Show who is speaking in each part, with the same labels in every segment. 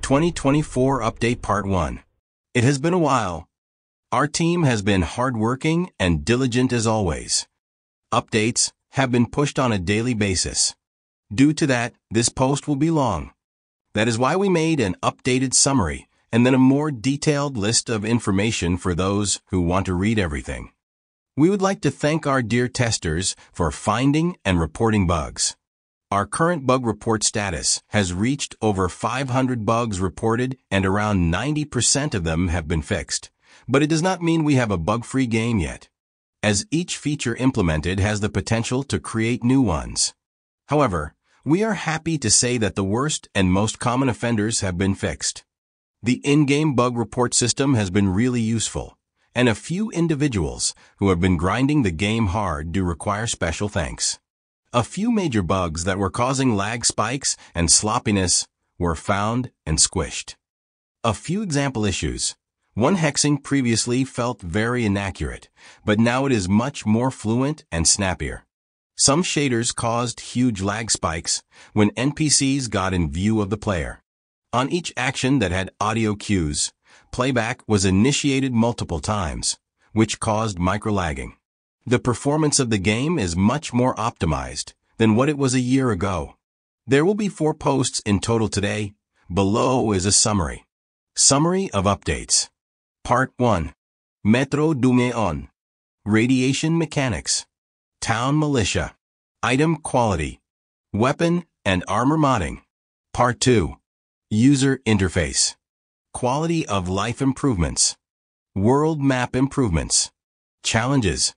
Speaker 1: 2024 Update Part 1. It has been a while. Our team has been hardworking and diligent as always. Updates have been pushed on a daily basis. Due to that, this post will be long. That is why we made an updated summary and then a more detailed list of information for those who want to read everything. We would like to thank our dear testers for finding and reporting bugs. Our current bug report status has reached over 500 bugs reported and around 90% of them have been fixed. But it does not mean we have a bug-free game yet, as each feature implemented has the potential to create new ones. However, we are happy to say that the worst and most common offenders have been fixed. The in-game bug report system has been really useful, and a few individuals who have been grinding the game hard do require special thanks. A few major bugs that were causing lag spikes and sloppiness were found and squished. A few example issues. One hexing previously felt very inaccurate, but now it is much more fluent and snappier. Some shaders caused huge lag spikes when NPCs got in view of the player. On each action that had audio cues, playback was initiated multiple times, which caused microlagging. The performance of the game is much more optimized than what it was a year ago. There will be 4 posts in total today. Below is a summary. Summary of updates. Part 1. Metro Dumeon. Radiation Mechanics. Town Militia. Item Quality. Weapon and Armor Modding. Part 2. User Interface. Quality of Life Improvements. World Map Improvements. Challenges.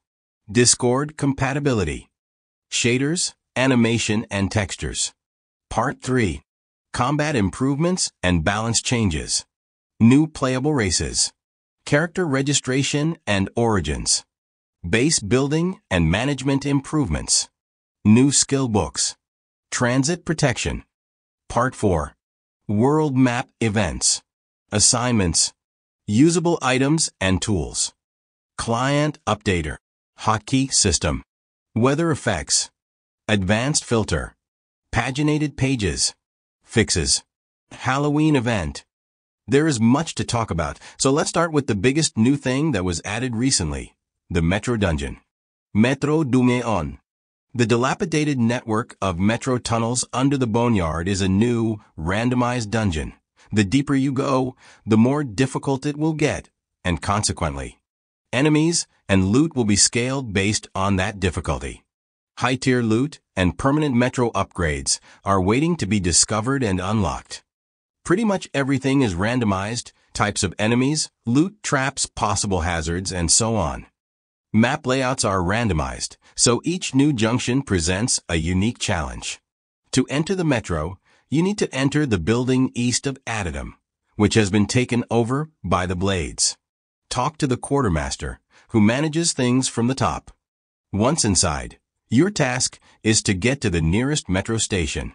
Speaker 1: Discord Compatibility. Shaders, Animation and Textures. Part 3. Combat Improvements and Balance Changes. New Playable Races. Character Registration and Origins. Base Building and Management Improvements. New Skill Books. Transit Protection. Part 4. World Map Events. Assignments. Usable Items and Tools. Client Updater. Hotkey System. Weather Effects. Advanced Filter. Paginated Pages. Fixes. Halloween Event. There is much to talk about, so let's start with the biggest new thing that was added recently, the Metro Dungeon. Metro Dumeon. The dilapidated network of metro tunnels under the Boneyard is a new, randomized dungeon. The deeper you go, the more difficult it will get, and consequently, enemies and loot will be scaled based on that difficulty. High-tier loot and permanent metro upgrades are waiting to be discovered and unlocked. Pretty much everything is randomized, types of enemies, loot traps, possible hazards, and so on. Map layouts are randomized, so each new junction presents a unique challenge. To enter the metro, you need to enter the building east of Addendum, which has been taken over by the Blades. Talk to the quartermaster, who manages things from the top. Once inside, your task is to get to the nearest metro station.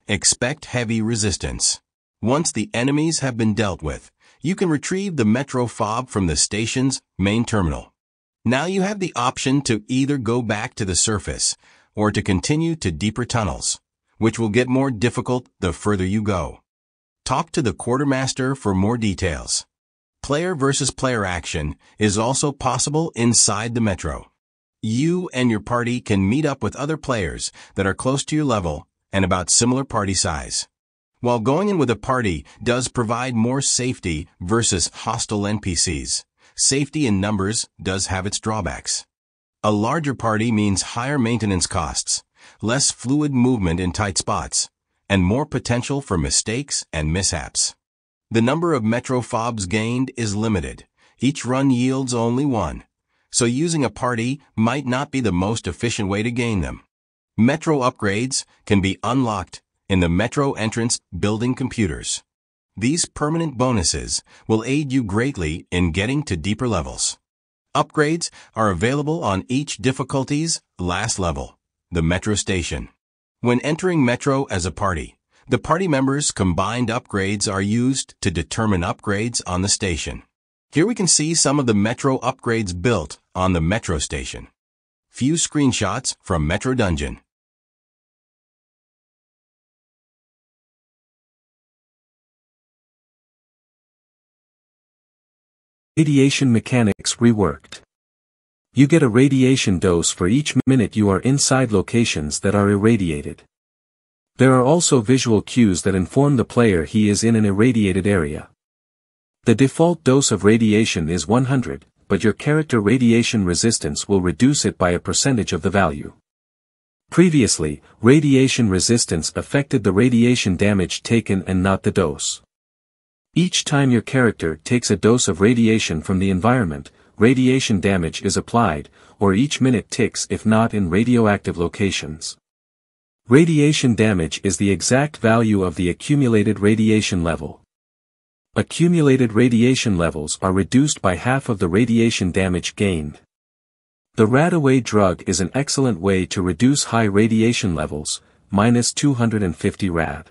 Speaker 1: Expect heavy resistance. Once the enemies have been dealt with, you can retrieve the metro fob from the station's main terminal. Now you have the option to either go back to the surface or to continue to deeper tunnels, which will get more difficult the further you go. Talk to the quartermaster for more details. Player versus player action is also possible inside the metro. You and your party can meet up with other players that are close to your level and about similar party size. While going in with a party does provide more safety versus hostile NPCs, safety in numbers does have its drawbacks. A larger party means higher maintenance costs, less fluid movement in tight spots, and more potential for mistakes and mishaps. The number of metro fobs gained is limited. Each run yields only 1, so using a party might not be the most efficient way to gain them. Metro upgrades can be unlocked in the metro entrance building computers. These permanent bonuses will aid you greatly in getting to deeper levels. Upgrades are available on each difficulty's last level, the metro station. When entering metro as a party, the party members' combined upgrades are used to determine upgrades on the station. Here we can see some of the metro upgrades built on the metro station. Few screenshots from Metro Dungeon.
Speaker 2: Radiation mechanics reworked. You get a radiation dose for each minute you are inside locations that are irradiated. There are also visual cues that inform the player he is in an irradiated area. The default dose of radiation is 100, but your character radiation resistance will reduce it by a percentage of the value. Previously, radiation resistance affected the radiation damage taken and not the dose. Each time your character takes a dose of radiation from the environment, radiation damage is applied, or each minute ticks if not in radioactive locations. Radiation damage is the exact value of the accumulated radiation level. Accumulated radiation levels are reduced by half of the radiation damage gained. The RAD-away drug is an excellent way to reduce high radiation levels, minus 250 rad.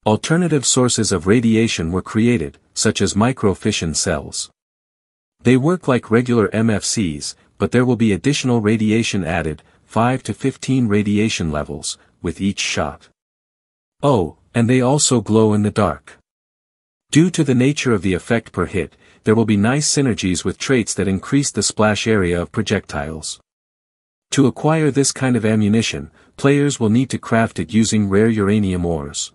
Speaker 2: Alternative sources of radiation were created, such as microfission cells. They work like regular MFCs, but there will be additional radiation added, 5 to 15 radiation levels, with each shot. Oh, and they also glow in the dark. Due to the nature of the effect per hit, there will be nice synergies with traits that increase the splash area of projectiles. To acquire this kind of ammunition, players will need to craft it using rare uranium ores.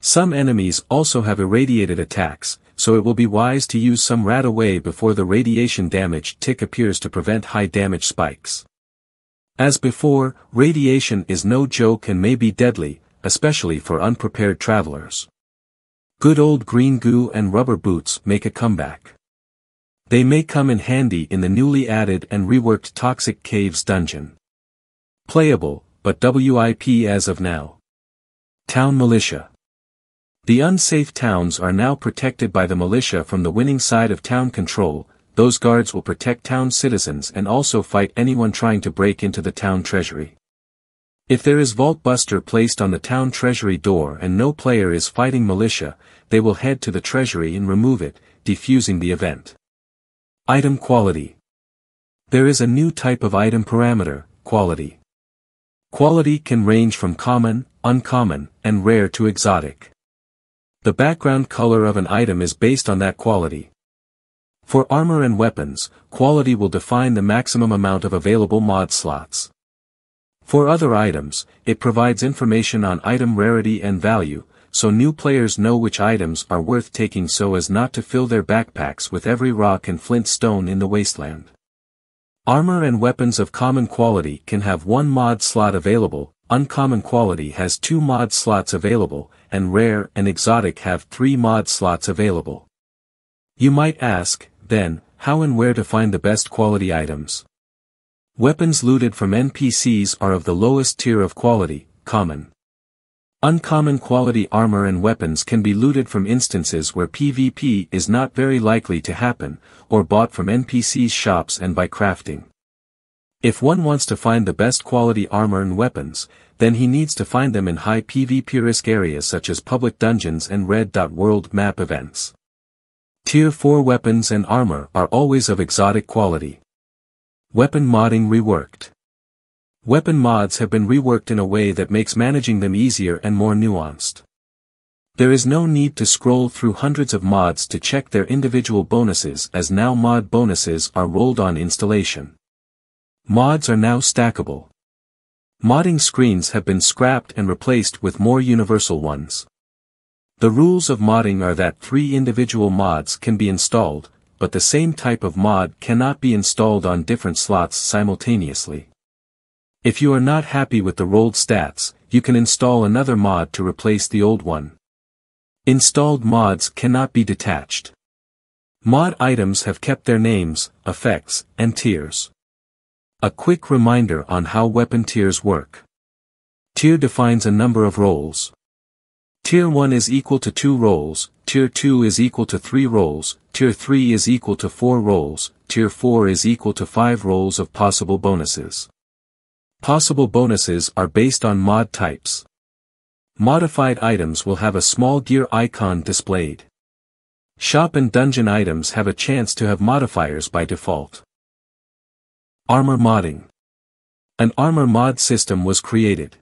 Speaker 2: Some enemies also have irradiated attacks, so it will be wise to use some RAD-away before the radiation damage tick appears to prevent high damage spikes. As before, radiation is no joke and may be deadly, especially for unprepared travelers. Good old green goo and rubber boots make a comeback. They may come in handy in the newly added and reworked Toxic Caves dungeon. Playable, but WIP as of now. Town Militia. The unsafe towns are now protected by the militia from the winning side of town control. Those guards will protect town citizens and also fight anyone trying to break into the town treasury. If there is Vault Buster placed on the town treasury door and no player is fighting militia, they will head to the treasury and remove it, defusing the event. Item quality. There is a new type of item parameter, quality. Quality can range from common, uncommon, and rare to exotic. The background color of an item is based on that quality. For armor and weapons, quality will define the maximum amount of available mod slots. For other items, it provides information on item rarity and value, so new players know which items are worth taking so as not to fill their backpacks with every rock and flint stone in the wasteland. Armor and weapons of common quality can have 1 mod slot available, uncommon quality has 2 mod slots available, and rare and exotic have 3 mod slots available. You might ask, then, how and where to find the best quality items? Weapons looted from NPCs are of the lowest tier of quality, common. Uncommon quality armor and weapons can be looted from instances where PvP is not very likely to happen, or bought from NPCs' shops and by crafting. If one wants to find the best quality armor and weapons, then he needs to find them in high PvP risk areas such as public dungeons and red.world map events. Tier 4 weapons and armor are always of exotic quality. Weapon modding reworked. Weapon mods have been reworked in a way that makes managing them easier and more nuanced. There is no need to scroll through hundreds of mods to check their individual bonuses as now mod bonuses are rolled on installation. Mods are now stackable. Modding screens have been scrapped and replaced with more universal ones. The rules of modding are that 3 individual mods can be installed, but the same type of mod cannot be installed on different slots simultaneously. If you are not happy with the rolled stats, you can install another mod to replace the old one. Installed mods cannot be detached. Mod items have kept their names, effects, and tiers. A quick reminder on how weapon tiers work. Tier defines a number of rolls. Tier 1 is equal to 2 rolls, Tier 2 is equal to 3 rolls, Tier 3 is equal to 4 rolls, Tier 4 is equal to 5 rolls of possible bonuses. Possible bonuses are based on mod types. Modified items will have a small gear icon displayed. Shop and dungeon items have a chance to have modifiers by default. Armor modding. An armor mod system was created.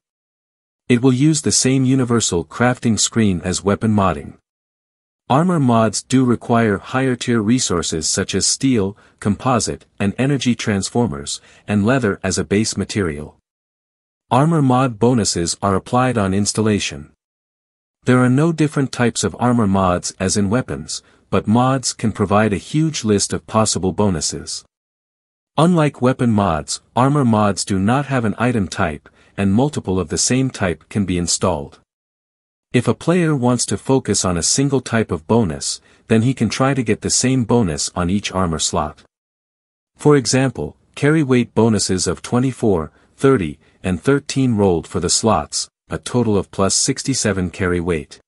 Speaker 2: It will use the same universal crafting screen as weapon modding. Armor mods do require higher-tier resources such as steel, composite, and energy transformers, and leather as a base material. Armor mod bonuses are applied on installation. There are no different types of armor mods as in weapons, but mods can provide a huge list of possible bonuses. Unlike weapon mods, armor mods do not have an item type, and multiple of the same type can be installed. If a player wants to focus on a single type of bonus, then he can try to get the same bonus on each armor slot. For example, carry weight bonuses of 24, 30, and 13 rolled for the slots, a total of plus 67 carry weight.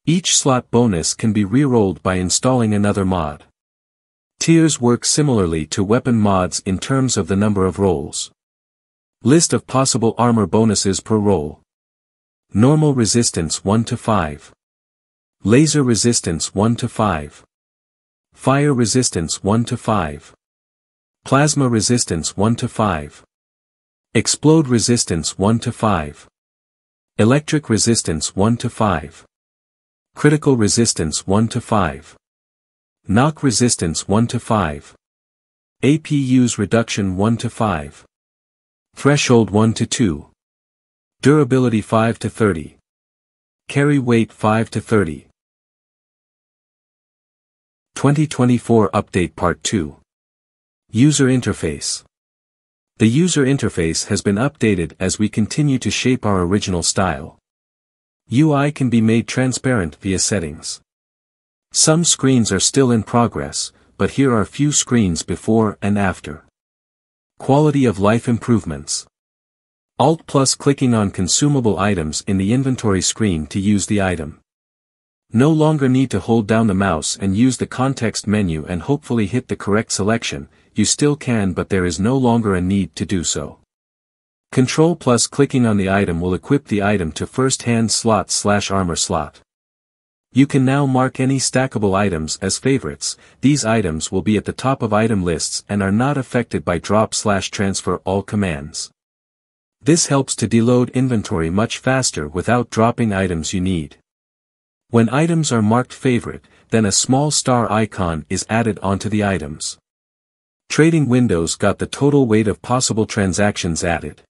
Speaker 2: Each slot bonus can be re-rolled by installing another mod. Tiers work similarly to weapon mods in terms of the number of rolls. List of possible armor bonuses per roll. Normal resistance 1 to 5. Laser resistance 1 to 5. Fire resistance 1 to 5. Plasma resistance 1 to 5. Explode resistance 1 to 5. Electric resistance 1 to 5. Critical resistance 1 to 5. Knock resistance 1 to 5. APU's reduction 1 to 5. Threshold 1 to 2. Durability 5 to 30. Carry weight 5 to 30. 2024 Update Part 2. User Interface. The user interface has been updated as we continue to shape our original style. UI can be made transparent via settings. Some screens are still in progress, but here are a few screens before and after. Quality of life improvements. Alt plus clicking on consumable items in the inventory screen to use the item. No longer need to hold down the mouse and use the context menu and hopefully hit the correct selection. You still can, but there is no longer a need to do so. Control plus clicking on the item will equip the item to first-hand slot/armor slot. You can now mark any stackable items as favorites. These items will be at the top of item lists and are not affected by drop/transfer all commands. This helps to deload inventory much faster without dropping items you need. When items are marked favorite, then a small star icon is added onto the items. Trading windows got the total weight of possible transactions added.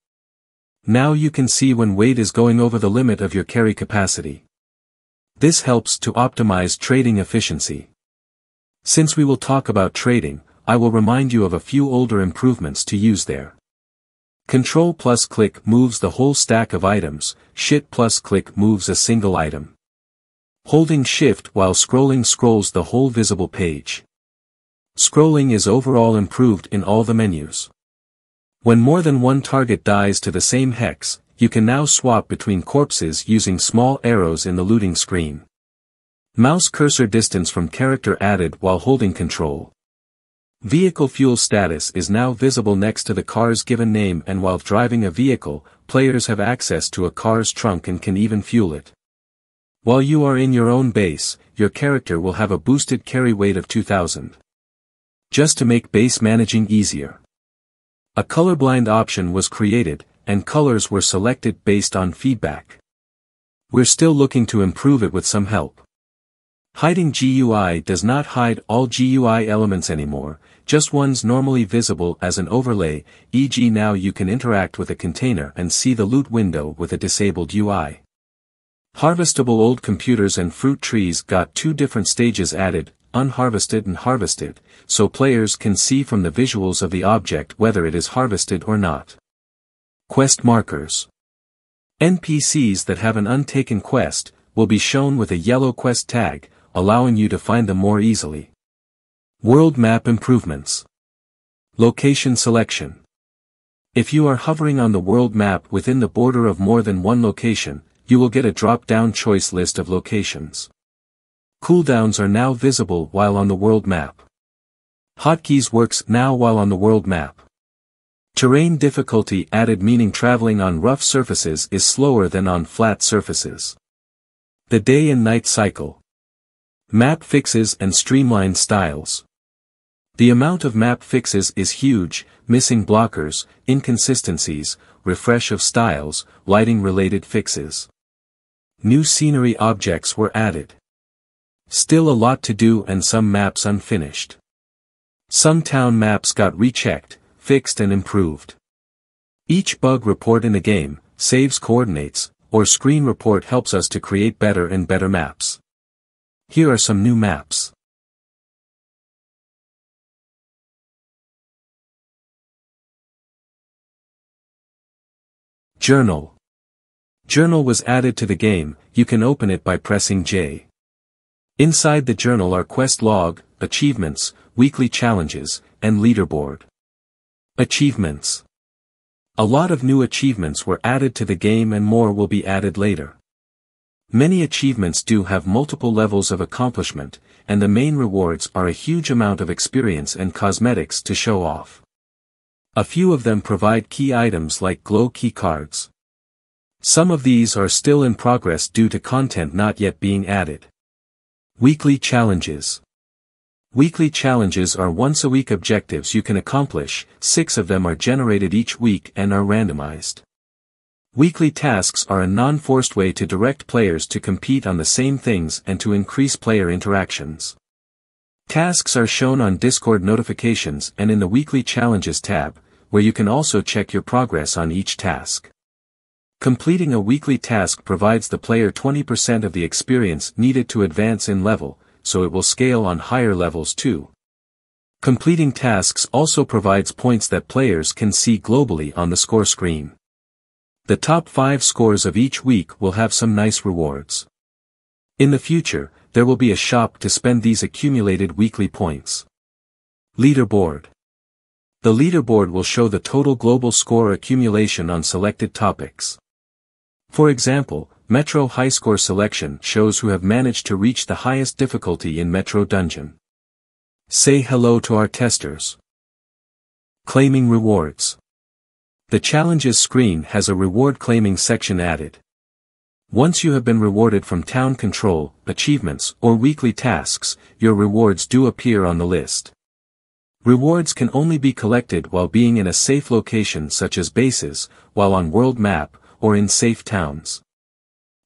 Speaker 2: Now you can see when weight is going over the limit of your carry capacity. This helps to optimize trading efficiency. Since we will talk about trading, I will remind you of a few older improvements to use there. Control plus click moves the whole stack of items, Shift plus click moves a single item. Holding Shift while scrolling scrolls the whole visible page. Scrolling is overall improved in all the menus. When more than one target dies to the same hex, you can now swap between corpses using small arrows in the looting screen. Mouse cursor distance from character added while holding Control. Vehicle fuel status is now visible next to the car's given name, and while driving a vehicle, players have access to a car's trunk and can even fuel it. While you are in your own base, your character will have a boosted carry weight of 2000. Just to make base managing easier. A colorblind option was created, and colors were selected based on feedback. We're still looking to improve it with some help. Hiding GUI does not hide all GUI elements anymore, just ones normally visible as an overlay, e.g. now you can interact with a container and see the loot window with a disabled UI. Harvestable old computers and fruit trees got two different stages added, unharvested and harvested, so players can see from the visuals of the object whether it is harvested or not. Quest markers. NPCs that have an untaken quest will be shown with a yellow quest tag, allowing you to find them more easily. World map improvements. Location selection. If you are hovering on the world map within the border of more than one location, you will get a drop-down choice list of locations. Cooldowns are now visible while on the world map. Hotkeys works now while on the world map. Terrain difficulty added, meaning traveling on rough surfaces is slower than on flat surfaces. The day and night cycle. Map fixes and streamlined styles. The amount of map fixes is huge, missing blockers, inconsistencies, refresh of styles, lighting related fixes. New scenery objects were added. Still a lot to do and some maps unfinished. Some town maps got rechecked, fixed and improved. Each bug report in the game, saves coordinates, or screen report helps us to create better and better maps. Here are some new maps. Journal. Journal was added to the game, you can open it by pressing J. Inside the journal are quest log, achievements, weekly challenges, and leaderboard. Achievements. A lot of new achievements were added to the game and more will be added later. Many achievements do have multiple levels of accomplishment, and the main rewards are a huge amount of experience and cosmetics to show off. A few of them provide key items like glow key cards. Some of these are still in progress due to content not yet being added. Weekly challenges. Weekly challenges are once-a-week objectives you can accomplish, 6 of them are generated each week and are randomized. Weekly tasks are a non-forced way to direct players to compete on the same things and to increase player interactions. Tasks are shown on Discord notifications and in the Weekly Challenges tab, where you can also check your progress on each task. Completing a weekly task provides the player 20% of the experience needed to advance in level, so it will scale on higher levels too. Completing tasks also provides points that players can see globally on the score screen. The top 5 scores of each week will have some nice rewards. In the future, there will be a shop to spend these accumulated weekly points. Leaderboard. The leaderboard will show the total global score accumulation on selected topics. For example, Metro High Score Selection shows who have managed to reach the highest difficulty in Metro Dungeon. Say hello to our testers. Claiming rewards. The challenges screen has a reward claiming section added. Once you have been rewarded from town control, achievements, or weekly tasks, your rewards do appear on the list. Rewards can only be collected while being in a safe location such as bases, while on world map, or in safe towns.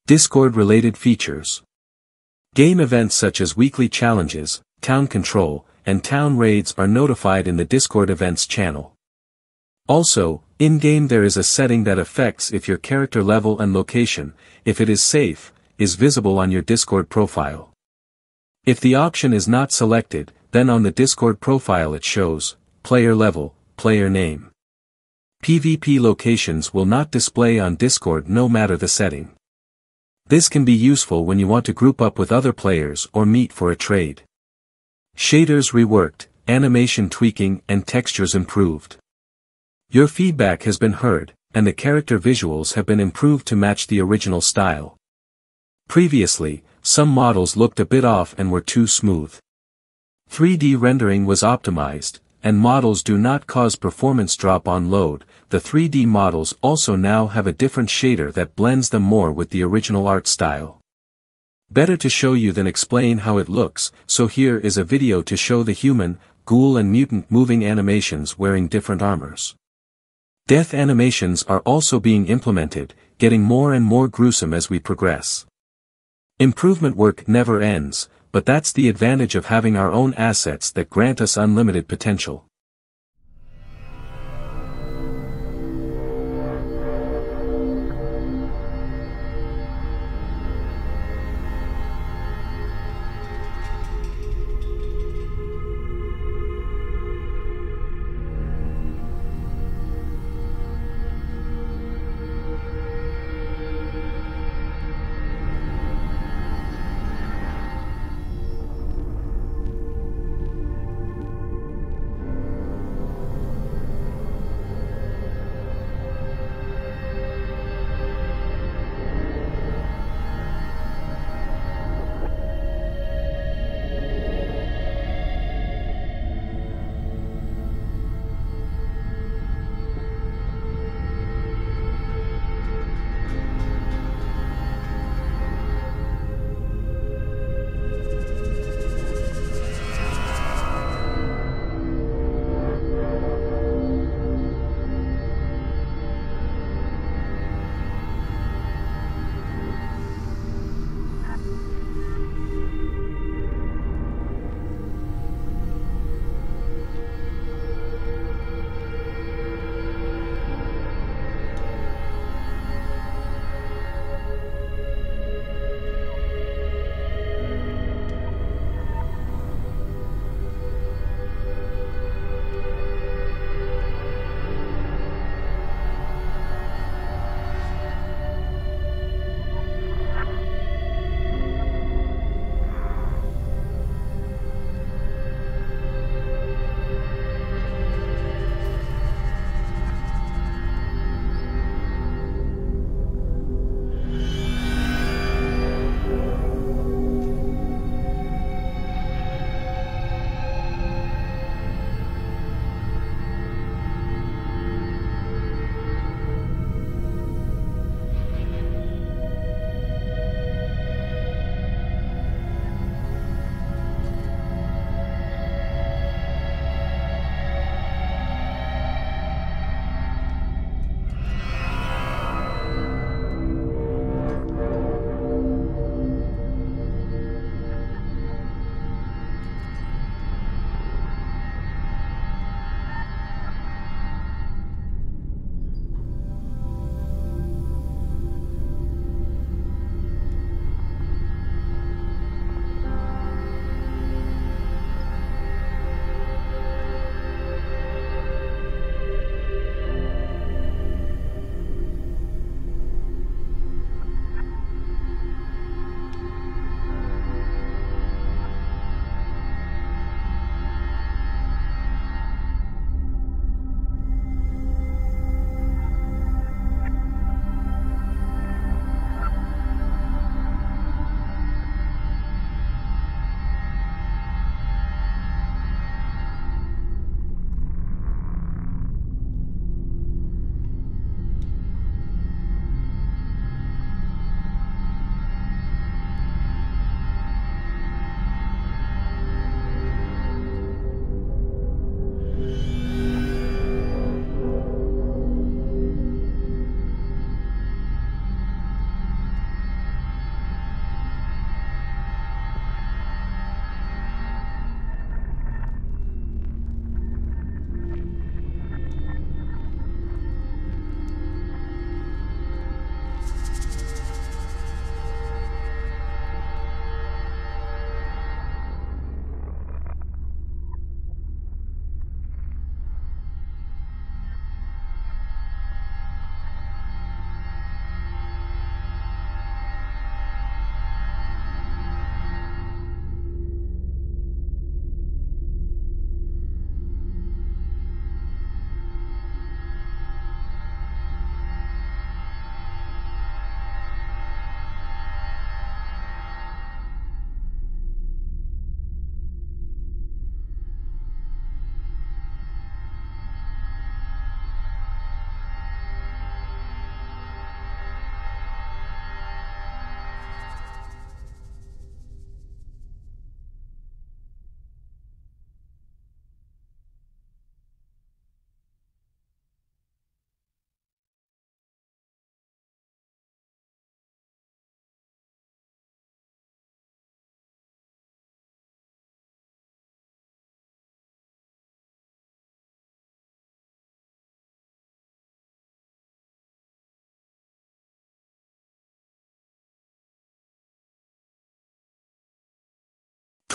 Speaker 2: Discord-related features. Game events such as weekly challenges, town control, and town raids are notified in the Discord events channel. Also, in-game there is a setting that affects if your character level and location, if it is safe, is visible on your Discord profile. If the option is not selected, then on the Discord profile it shows, player level, player name. PvP locations will not display on Discord no matter the setting. This can be useful when you want to group up with other players or meet for a trade. Shaders reworked, animation tweaking and textures improved. Your feedback has been heard, and the character visuals have been improved to match the original style. Previously, some models looked a bit off and were too smooth. 3D rendering was optimized, and models do not cause performance drop on load. The 3D models also now have a different shader that blends them more with the original art style. Better to show you than explain how it looks, so here is a video to show the human, ghoul and mutant moving animations wearing different armors. Death animations are also being implemented, getting more and more gruesome as we progress. Improvement work never ends, but that's the advantage of having our own assets that grant us unlimited potential.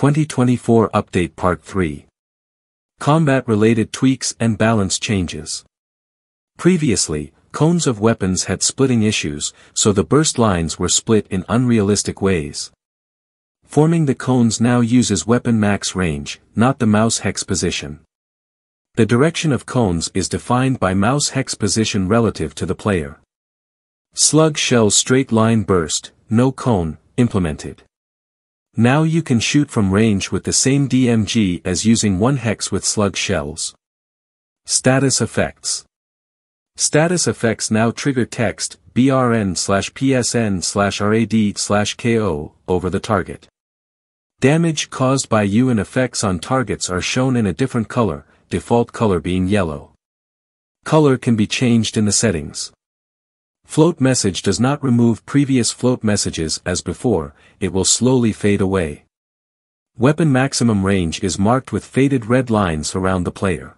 Speaker 2: 2024 Update Part 3. Combat-related tweaks and balance changes. Previously, cones of weapons had splitting issues, so the burst lines were split in unrealistic ways. Forming the cones now uses weapon max range, not the mouse hex position. The direction of cones is defined by mouse hex position relative to the player. Slug shells straight line burst, no cone, implemented. Now you can shoot from range with the same DMG as using one hex with slug shells. Status effects. Status effects now trigger text, BRN/PSN/RAD/KO, over the target. Damage caused by you and effects on targets are shown in a different color, default color being yellow. Color can be changed in the settings. Float message does not remove previous float messages as before, it will slowly fade away. Weapon maximum range is marked with faded red lines around the player.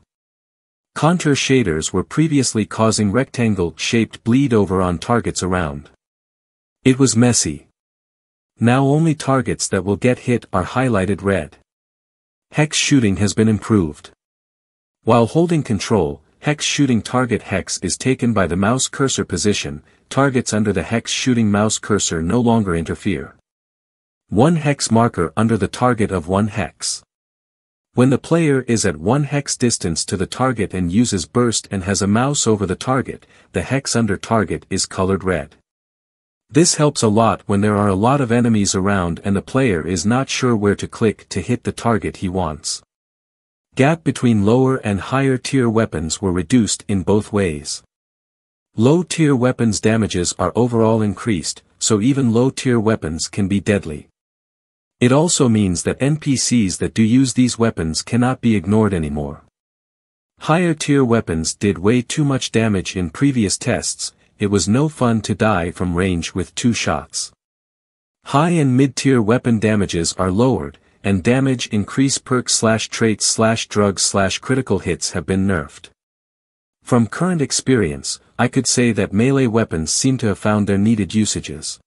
Speaker 2: Contour shaders were previously causing rectangle-shaped bleed over on targets around. It was messy. Now only targets that will get hit are highlighted red. Hex shooting has been improved. While holding control, hex shooting target hex is taken by the mouse cursor position, targets under the hex shooting mouse cursor no longer interfere. One hex marker under the target of one hex. When the player is at one hex distance to the target and uses burst and has a mouse over the target, the hex under target is colored red. This helps a lot when there are a lot of enemies around and the player is not sure where to click to hit the target he wants. Gap between lower and higher tier weapons were reduced in both ways. Low tier weapons damages are overall increased, so even low tier weapons can be deadly. It also means that NPCs that do use these weapons cannot be ignored anymore. Higher tier weapons did way too much damage in previous tests, it was no fun to die from range with 2 shots. High and mid-tier weapon damages are lowered, and damage increase perks/traits/drugs/critical hits have been nerfed. From current experience, I could say that melee weapons seem to have found their needed usages.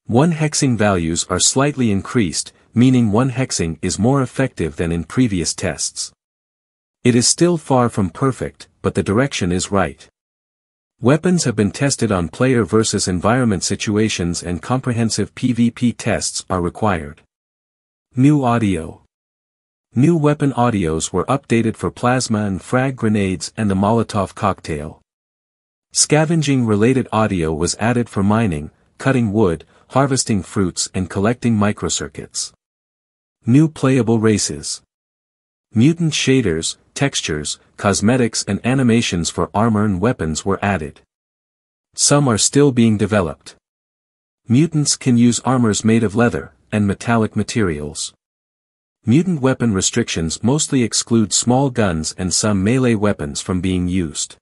Speaker 2: One hexing values are slightly increased, meaning one hexing is more effective than in previous tests. It is still far from perfect, but the direction is right. Weapons have been tested on player versus environment situations and comprehensive PvP tests are required. New audio. New weapon audios were updated for plasma and frag grenades and the Molotov cocktail. Scavenging-related audio was added for mining, cutting wood, harvesting fruits and collecting microcircuits. New playable races. Mutant shaders, textures, cosmetics and animations for armor and weapons were added. Some are still being developed. Mutants can use armors made of leather and metallic materials. Mutant weapon restrictions mostly exclude small guns and some melee weapons from being used.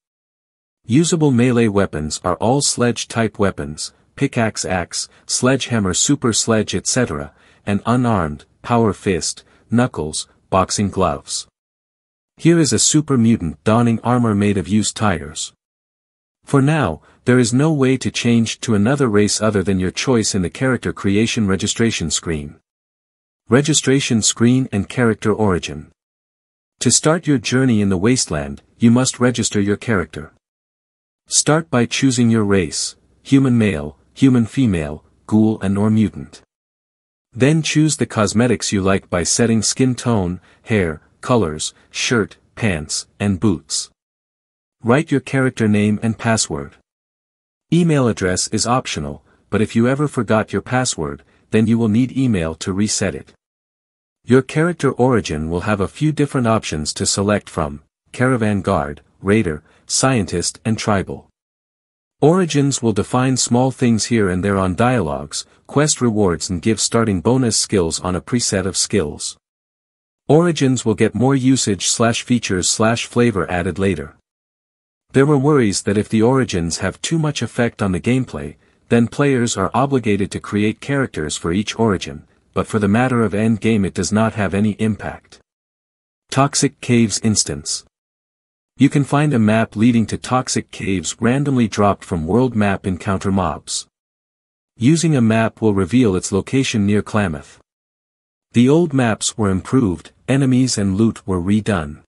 Speaker 2: Usable melee weapons are all sledge-type weapons, pickaxe axe, sledgehammer super sledge etc., and unarmed, power fist, knuckles, boxing gloves. Here is a super mutant donning armor made of used tires. For now, there is no way to change to another race other than your choice in the character creation registration screen. Registration screen and character origin. To start your journey in the wasteland, you must register your character. Start by choosing your race, human male, human female, ghoul and/or mutant. Then choose the cosmetics you like by setting skin tone, hair, colors, shirt, pants, and boots. Write your character name and password. Email address is optional, but if you ever forgot your password, then you will need email to reset it. Your character origin will have a few different options to select from: Caravan Guard, Raider, Scientist and Tribal. Origins will define small things here and there on dialogues, quest rewards and give starting bonus skills on a preset of skills. Origins will get more usage/features/flavor added later. There were worries that if the origins have too much effect on the gameplay, then players are obligated to create characters for each origin, but for the matter of endgame it does not have any impact. Toxic Caves Instance. You can find a map leading to toxic caves randomly dropped from world map encounter mobs. Using a map will reveal its location near Klamath. The old maps were improved, enemies and loot were redone.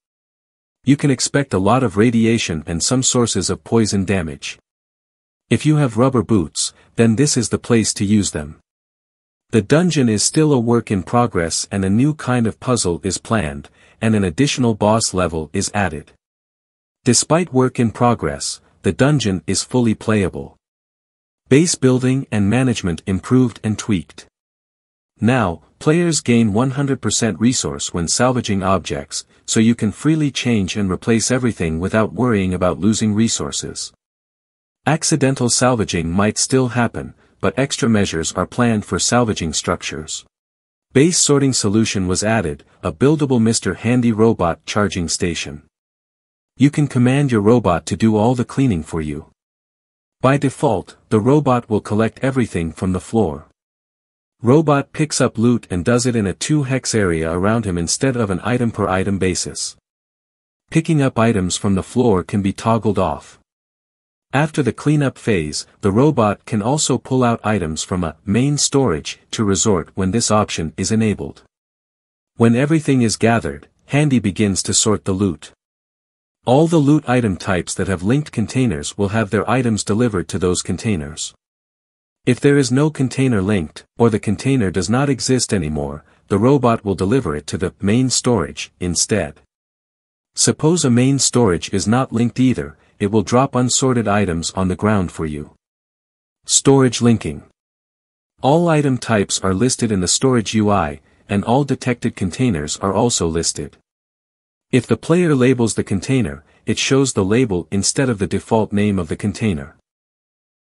Speaker 2: You can expect a lot of radiation and some sources of poison damage. If you have rubber boots, then this is the place to use them. The dungeon is still a work in progress and a new kind of puzzle is planned, and an additional boss level is added. Despite work in progress, the dungeon is fully playable. Base building and management improved and tweaked. Now, players gain 100% resource when salvaging objects, so you can freely change and replace everything without worrying about losing resources. Accidental salvaging might still happen, but extra measures are planned for salvaging structures. Base sorting solution was added, a buildable Mr. Handy robot charging station. You can command your robot to do all the cleaning for you. By default, the robot will collect everything from the floor. Robot picks up loot and does it in a 2-hex area around him instead of an item-per-item basis. Picking up items from the floor can be toggled off. After the cleanup phase, the robot can also pull out items from a main storage to resort when this option is enabled. When everything is gathered, Handy begins to sort the loot. All the loot item types that have linked containers will have their items delivered to those containers. If there is no container linked, or the container does not exist anymore, the robot will deliver it to the main storage instead. Suppose a main storage is not linked either, it will drop unsorted items on the ground for you. Storage linking. All item types are listed in the storage UI, and all detected containers are also listed. If the player labels the container, it shows the label instead of the default name of the container.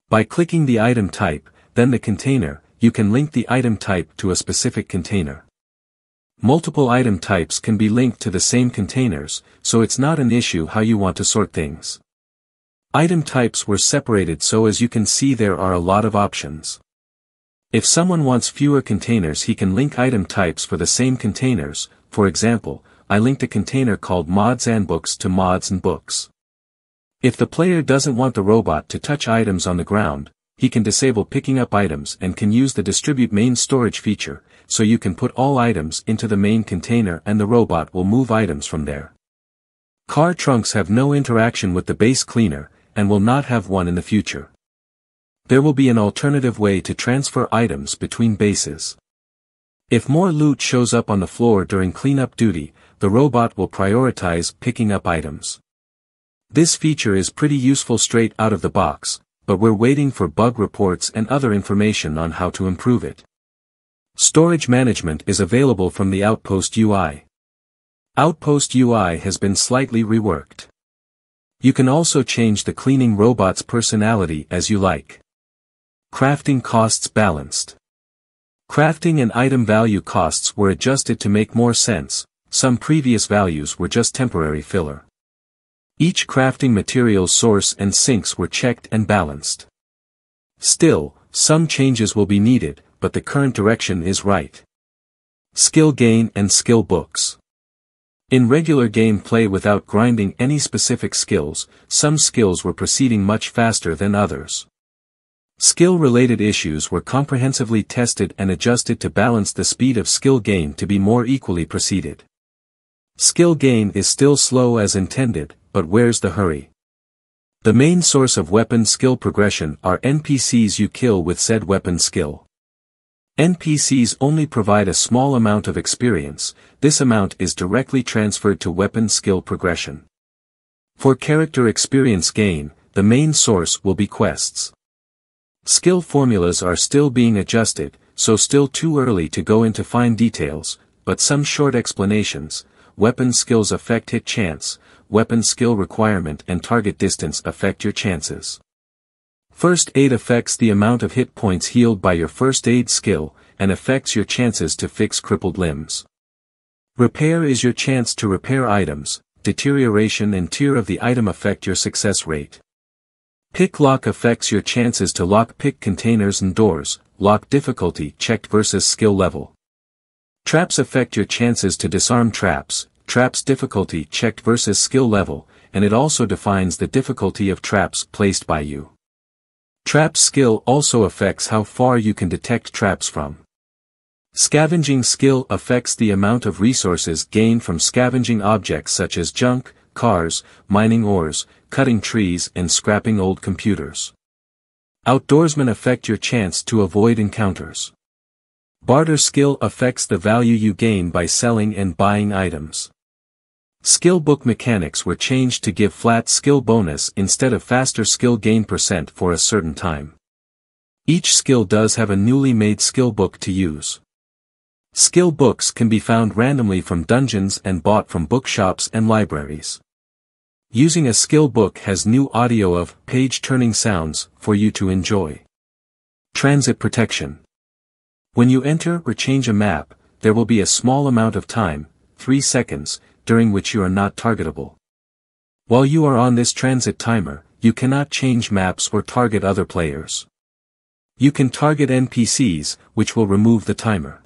Speaker 2: By clicking the item type, then the container, you can link the item type to a specific container. Multiple item types can be linked to the same containers, so it's not an issue how you want to sort things. Item types were separated so as you can see there are a lot of options. If someone wants fewer containers he can link item types for the same containers. For example, I linked a container called mods and books to mods and books. If the player doesn't want the robot to touch items on the ground, he can disable picking up items and can use the distribute main storage feature, so you can put all items into the main container and the robot will move items from there. Car trunks have no interaction with the base cleaner, and will not have one in the future. There will be an alternative way to transfer items between bases. If more loot shows up on the floor during cleanup duty, the robot will prioritize picking up items. This feature is pretty useful straight out of the box, but we're waiting for bug reports and other information on how to improve it. Storage management is available from the Outpost UI. Outpost UI has been slightly reworked. You can also change the cleaning robot's personality as you like. Crafting costs balanced. Crafting and item value costs were adjusted to make more sense, some previous values were just temporary filler. Each crafting material source and sinks were checked and balanced. Still, some changes will be needed, but the current direction is right. Skill gain and skill books. In regular gameplay without grinding any specific skills, some skills were proceeding much faster than others. Skill-related issues were comprehensively tested and adjusted to balance the speed of skill gain to be more equally proceeded. Skill gain is still slow as intended, but where's the hurry? The main source of weapon skill progression are NPCs you kill with said weapon skill. NPCs only provide a small amount of experience, this amount is directly transferred to weapon skill progression. For character experience gain, the main source will be quests. Skill formulas are still being adjusted, so still too early to go into fine details, but some short explanations. Weapon skills affect hit chance, weapon skill requirement and target distance affect your chances. First aid affects the amount of hit points healed by your first aid skill, and affects your chances to fix crippled limbs. Repair is your chance to repair items, deterioration and tier of the item affect your success rate. Pick lock affects your chances to lock pick containers and doors, lock difficulty checked versus skill level. Traps affect your chances to disarm traps, traps difficulty checked versus skill level, and it also defines the difficulty of traps placed by you. Trap skill also affects how far you can detect traps from. Scavenging skill affects the amount of resources gained from scavenging objects such as junk, cars, mining ores, cutting trees and scrapping old computers. Outdoorsmen affect your chance to avoid encounters. Barter skill affects the value you gain by selling and buying items. Skill book mechanics were changed to give flat skill bonus instead of faster skill gain % for a certain time. Each skill does have a newly made skill book to use. Skill books can be found randomly from dungeons and bought from bookshops and libraries. Using a skill book has new audio of page-turning sounds for you to enjoy. Transit protection. When you enter or change a map, there will be a small amount of time, 3 seconds, during which you are not targetable. While you are on this transit timer, you cannot change maps or target other players. You can target NPCs, which will remove the timer.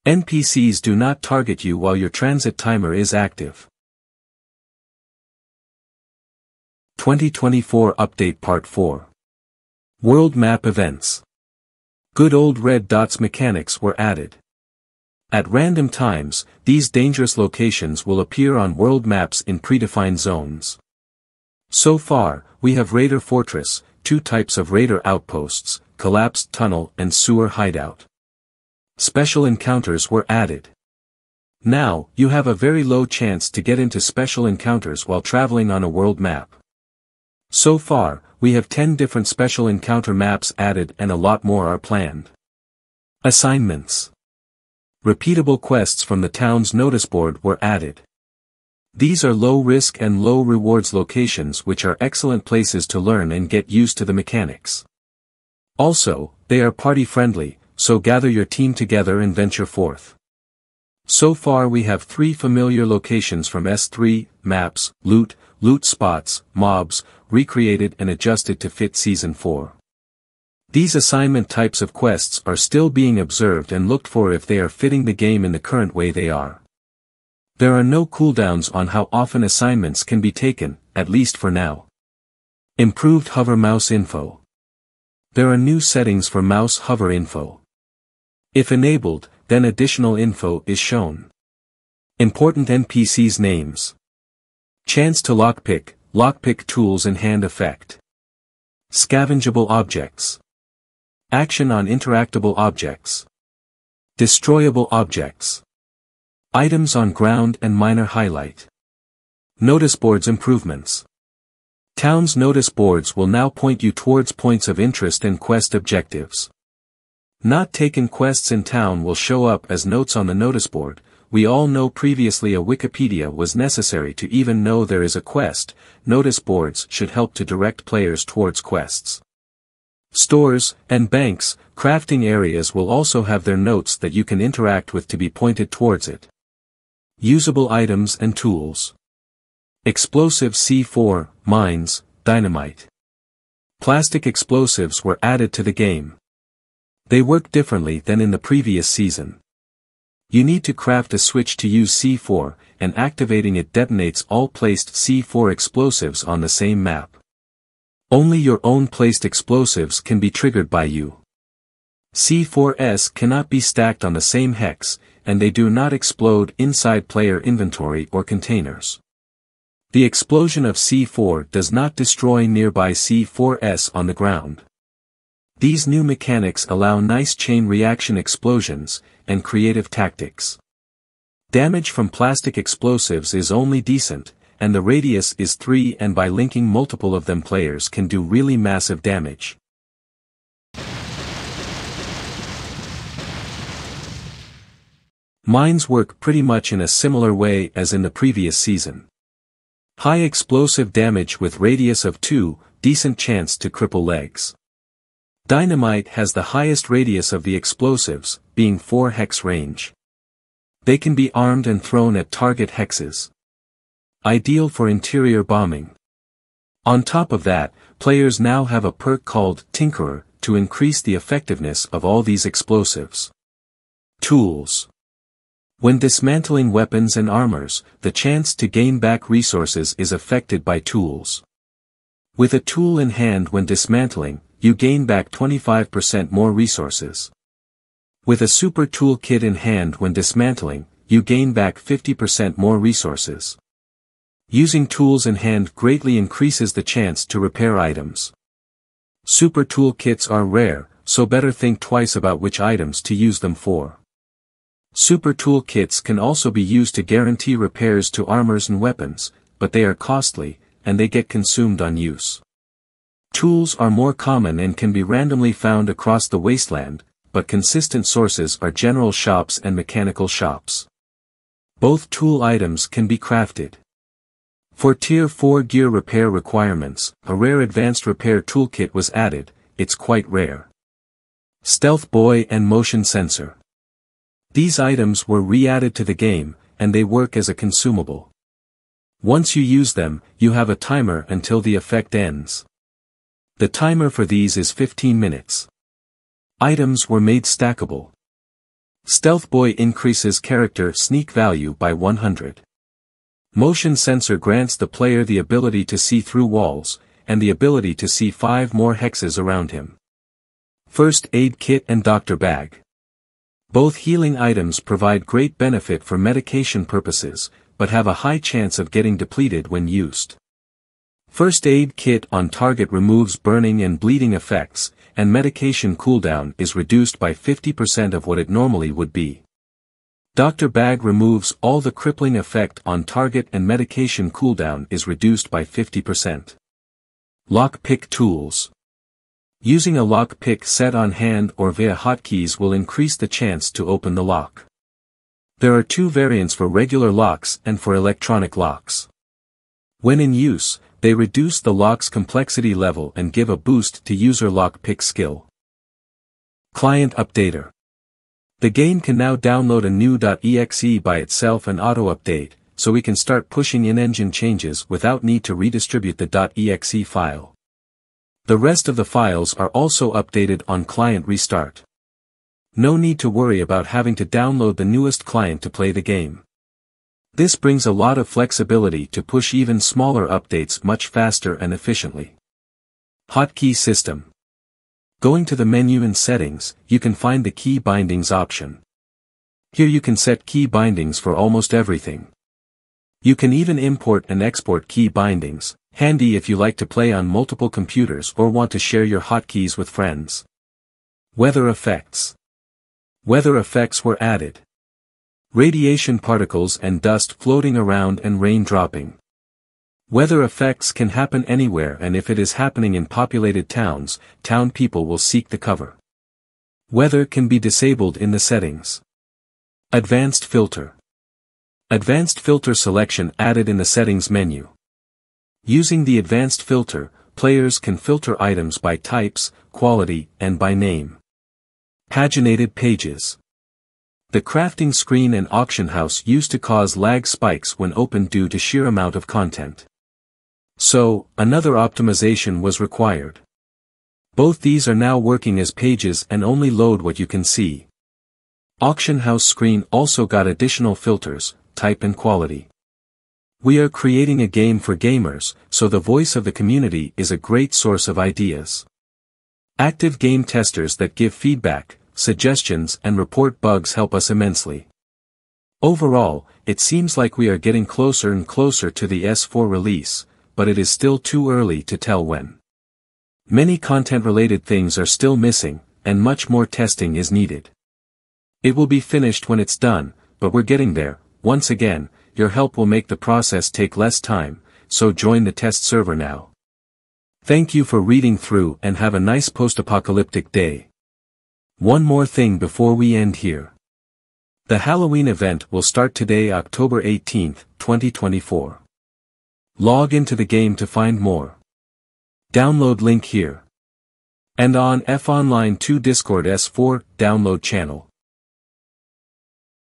Speaker 2: NPCs do not target you while your transit timer is active. 2024 Update Part 4. World Map Events. Good old red dots mechanics were added. At random times, these dangerous locations will appear on world maps in predefined zones. So far, we have Raider Fortress, 2 types of Raider outposts, collapsed tunnel and sewer hideout. Special encounters were added. Now, you have a very low chance to get into special encounters while traveling on a world map. So far, we have 10 different special encounter maps added and a lot more are planned. Assignments. Repeatable quests from the town's notice board were added. These are low risk and low rewards locations which are excellent places to learn and get used to the mechanics. Also, they are party friendly, so gather your team together and venture forth. So far we have 3 familiar locations from S3, maps, loot spots, mobs, recreated and adjusted to fit Season 4. These assignment types of quests are still being observed and looked for if they are fitting the game in the current way they are. There are no cooldowns on how often assignments can be taken, at least for now. Improved hover mouse info. There are new settings for mouse hover info. If enabled, then additional info is shown. Important NPCs names. Chance to lockpick tools and hand effect. Scavengeable objects. Action on interactable objects. Destroyable objects. Items on ground and minor highlight. Notice boards improvements. Town's notice boards will now point you towards points of interest and quest objectives. Not taken quests in town will show up as notes on the notice board. We all know previously a Wikipedia was necessary to even know there is a quest. Notice boards should help to direct players towards quests. Stores and banks, crafting areas will also have their notes that you can interact with to be pointed towards it. Usable items and tools. Explosive C4, mines, dynamite. Plastic explosives were added to the game. They work differently than in the previous season. You need to craft a switch to use C4, and activating it detonates all placed C4 explosives on the same map. Only your own placed explosives can be triggered by you. C4s cannot be stacked on the same hex, and they do not explode inside player inventory or containers. The explosion of C4 does not destroy nearby C4s on the ground. These new mechanics allow nice chain reaction explosions, and creative tactics. Damage from plastic explosives is only decent, and the radius is 3 and by linking multiple of them players can do really massive damage. Mines work pretty much in a similar way as in the previous season. High explosive damage with radius of 2, decent chance to cripple legs. Dynamite has the highest radius of the explosives, being 4 hex range. They can be armed and thrown at target hexes. Ideal for interior bombing. On top of that, players now have a perk called Tinkerer to increase the effectiveness of all these explosives. Tools. When dismantling weapons and armors, the chance to gain back resources is affected by tools. With a tool in hand when dismantling, you gain back 25% more resources. With a super toolkit in hand when dismantling, you gain back 50% more resources. Using tools in hand greatly increases the chance to repair items. Super toolkits are rare, so better think twice about which items to use them for. Super toolkits can also be used to guarantee repairs to armors and weapons, but they are costly, and they get consumed on use. Tools are more common and can be randomly found across the wasteland, but consistent sources are general shops and mechanical shops. Both tool items can be crafted. For Tier 4 gear repair requirements, a rare advanced repair toolkit was added. It's quite rare. Stealth buoy and motion sensor. These items were re-added to the game, and they work as a consumable. Once you use them, you have a timer until the effect ends. The timer for these is 15 minutes. Items were made stackable. Stealth buoy increases character sneak value by 100. Motion sensor grants the player the ability to see through walls, and the ability to see 5 more hexes around him. First aid kit and doctor bag. Both healing items provide great benefit for medication purposes, but have a high chance of getting depleted when used. First aid kit on target removes burning and bleeding effects, and medication cooldown is reduced by 50% of what it normally would be. Doctor bag removes all the crippling effect on target and medication cooldown is reduced by 50%. Lockpick tools. Using a lockpick set on hand or via hotkeys will increase the chance to open the lock. There are 2 variants for regular locks and for electronic locks. When in use, they reduce the lock's complexity level and give a boost to user lockpick skill. Client Updater. The game can now download a new .exe by itself and auto-update, so we can start pushing in-engine changes without need to redistribute the .exe file. The rest of the files are also updated on client restart. No need to worry about having to download the newest client to play the game. This brings a lot of flexibility to push even smaller updates much faster and efficiently. Hotkey system. Going to the menu in Settings, you can find the key bindings option. Here you can set key bindings for almost everything. You can even import and export key bindings, handy if you like to play on multiple computers or want to share your hotkeys with friends. Weather effects. Weather effects were added. Radiation particles and dust floating around and rain dropping. Weather effects can happen anywhere, and if it is happening in populated towns, town people will seek the cover. Weather can be disabled in the settings. Advanced filter. Advanced filter selection added in the settings menu. Using the advanced filter, players can filter items by types, quality, and by name. Paginated pages. The crafting screen and auction house used to cause lag spikes when opened due to sheer amount of content. So, another optimization was required. Both these are now working as pages and only load what you can see. Auction house screen also got additional filters, type and quality. We are creating a game for gamers, so the voice of the community is a great source of ideas. Active game testers that give feedback, suggestions and report bugs help us immensely. Overall, it seems like we are getting closer and closer to the S4 release, but it is still too early to tell when. Many content-related things are still missing, and much more testing is needed. It will be finished when it's done, but we're getting there. Once again, your help will make the process take less time, so join the test server now. Thank you for reading through and have a nice post-apocalyptic day. One more thing before we end here. The Halloween event will start today, October 18, 2024. Log into the game to find more. Download link here. And on FOnline2 Discord S4 download channel.